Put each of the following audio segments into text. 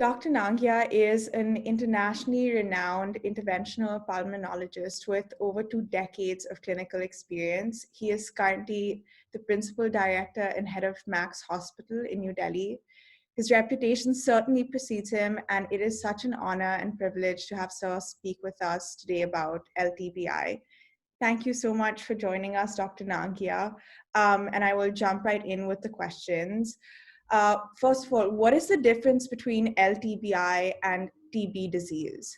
Dr. Nangia is an internationally renowned interventional pulmonologist with over 2 decades of clinical experience. He is currently the principal director and head of Max Hospital in New Delhi. His reputation certainly precedes him, and it is such an honor and privilege to have Sir speak with us today about LTBI. Thank you so much for joining us, Dr. Nangia. And I will jump right in with the questions. First of all, what is the difference between LTBI and TB disease?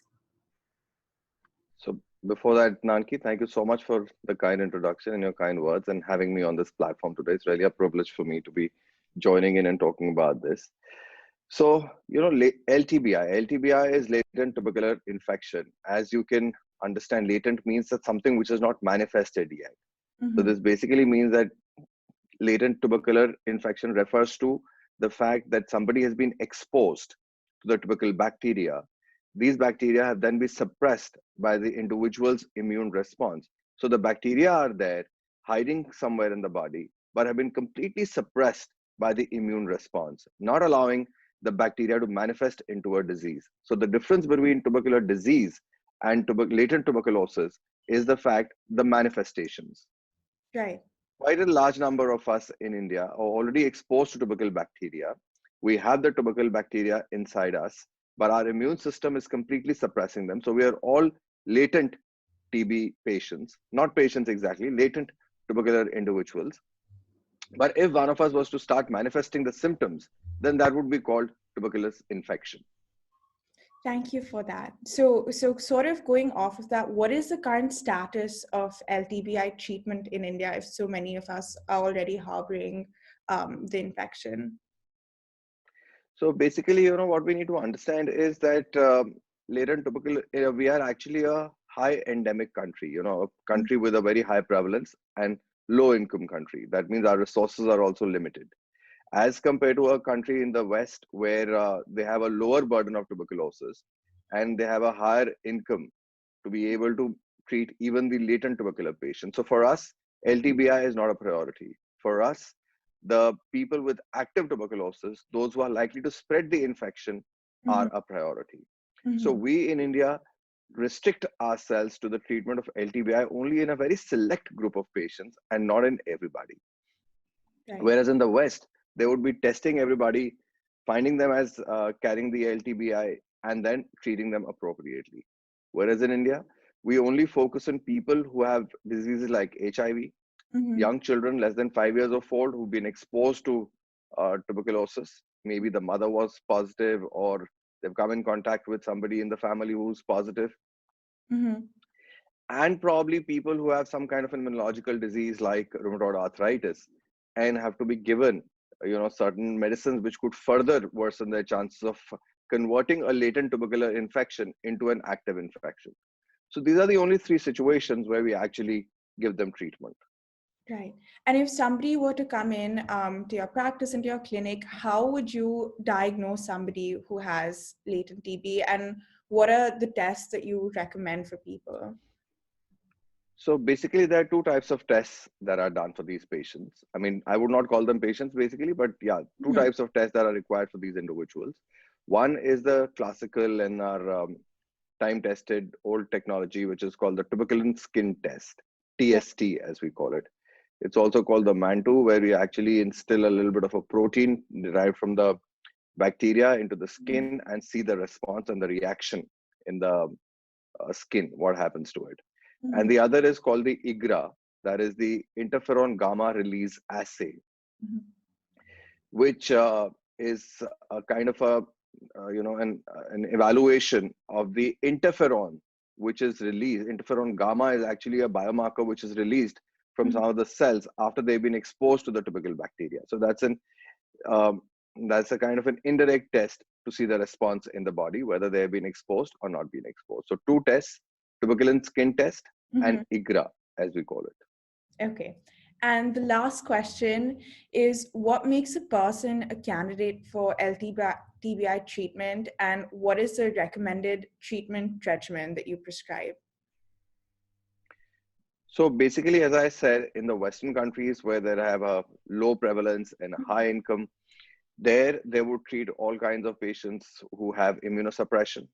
So before that, Nanki, thank you so much for the kind introduction and your kind words and having me on this platform today. It's really a privilege for me to be joining in and talking about this. So, LTBI is latent tubercular infection. As you can understand, latent means that something which is not manifested yet. So this basically means that latent tubercular infection refers to the fact that somebody has been exposed to the tubercle bacteria. These bacteria have then been suppressed by the individual's immune response. So the bacteria are there hiding somewhere in the body, but have been completely suppressed by the immune response, not allowing the bacteria to manifest into a disease. So the difference between tubercular disease and latent tuberculosis is the fact, the manifestations. Right. Quite a large number of us in India are already exposed to tubercle bacteria. We have the tubercle bacteria inside us, but our immune system is completely suppressing them. So we are all latent TB patients, not patients exactly, latent tubercular individuals. But if one of us was to start manifesting the symptoms, then that would be called tuberculous infection. Thank you for that. So sort of going off of that, what is the current status of LTBI treatment in India if so many of us are already harboring the infection? So basically, what we need to understand is that latent tuberculosis, we are actually a high endemic country, a country with a very high prevalence and low income country. That means our resources are also limited. As compared to a country in the West where they have a lower burden of tuberculosis and they have a higher income to be able to treat even the latent tubercular patients. So for us, LTBI is not a priority. For us, the people with active tuberculosis, those who are likely to spread the infection, are a priority. So we in India restrict ourselves to the treatment of LTBI only in a very select group of patients and not in everybody. Right. Whereas in the West, they would be testing everybody, finding them as carrying the LTBI, and then treating them appropriately. Whereas in India, we only focus on people who have diseases like HIV, young children less than 5 years old who've been exposed to tuberculosis. Maybe the mother was positive or they've come in contact with somebody in the family who's positive. And probably people who have some kind of immunological disease like rheumatoid arthritis and have to be given certain medicines which could further worsen their chances of converting a latent tubercular infection into an active infection. So these are the only 3 situations where we actually give them treatment. Right. And if somebody were to come in to your practice, into your clinic, how would you diagnose somebody who has latent TB, and what are the tests that you recommend for people? So basically, there are 2 types of tests that are done for these patients. I mean, I would not call them patients basically, but yeah, 2 types of tests that are required for these individuals. One is the classical and our time-tested old technology, which is called the tuberculin skin test, TST as we call it. It's also called the MANTO, where we actually instill a little bit of a protein derived from the bacteria into the skin and see the response and the reaction in the skin, what happens to it. And the other is called the IGRA, that is the interferon gamma release assay, which is a kind of an evaluation of the interferon which is released. Interferon gamma is actually a biomarker which is released from some of the cells after they've been exposed to the tubercle bacteria. So that's a kind of an indirect test to see the response in the body, whether they have been exposed or not been exposed. So 2 tests, tuberculin skin test and IGRA, as we call it. Okay. And the last question is, what makes a person a candidate for LTBI treatment, and what is the recommended treatment regimen that you prescribe? So basically, as I said, in the Western countries where they have a low prevalence and a high income, There, they would treat all kinds of patients who have immunosuppression,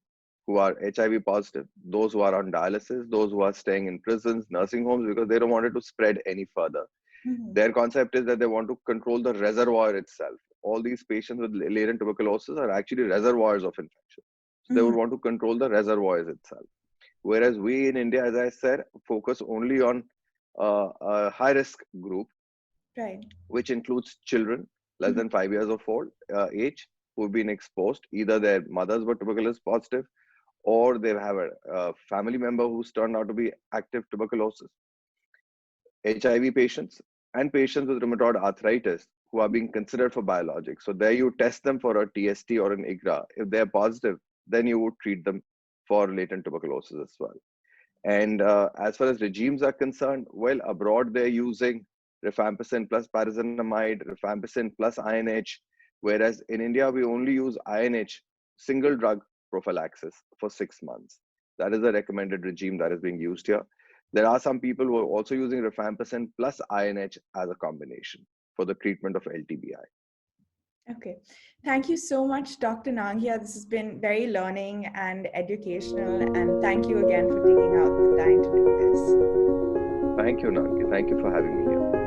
who are HIV positive, those who are on dialysis, those who are staying in prisons, nursing homes, because they don't want it to spread any further. Mhm. Their concept is that they want to control the reservoir itself. All these patients with latent tuberculosis are actually reservoirs of infection. So they would Mhm. want to control the reservoirs itself. Whereas we in India, as I said, focus only on a high risk group, Right. which includes children less Mhm. than 5 years of age who've been exposed. Either their mothers were tuberculosis positive or they have a family member who's turned out to be active tuberculosis. HIV patients and patients with rheumatoid arthritis who are being considered for biologics. So there you test them for a TST or an IGRA. If they're positive, then you would treat them for latent tuberculosis as well. And as far as regimes are concerned, well, abroad they're using rifampicin plus pyrazinamide, rifampicin plus INH, whereas in India we only use INH, single drug prophylaxis, for 6 months. That is the recommended regime that is being used here. There are some people who are also using rifampicin plus INH as a combination for the treatment of LTBI. Okay. Thank you so much, Dr. Nangia. This has been very learning and educational. And thank you again for taking out the time to do this. Thank you, Nanki. Thank you for having me here.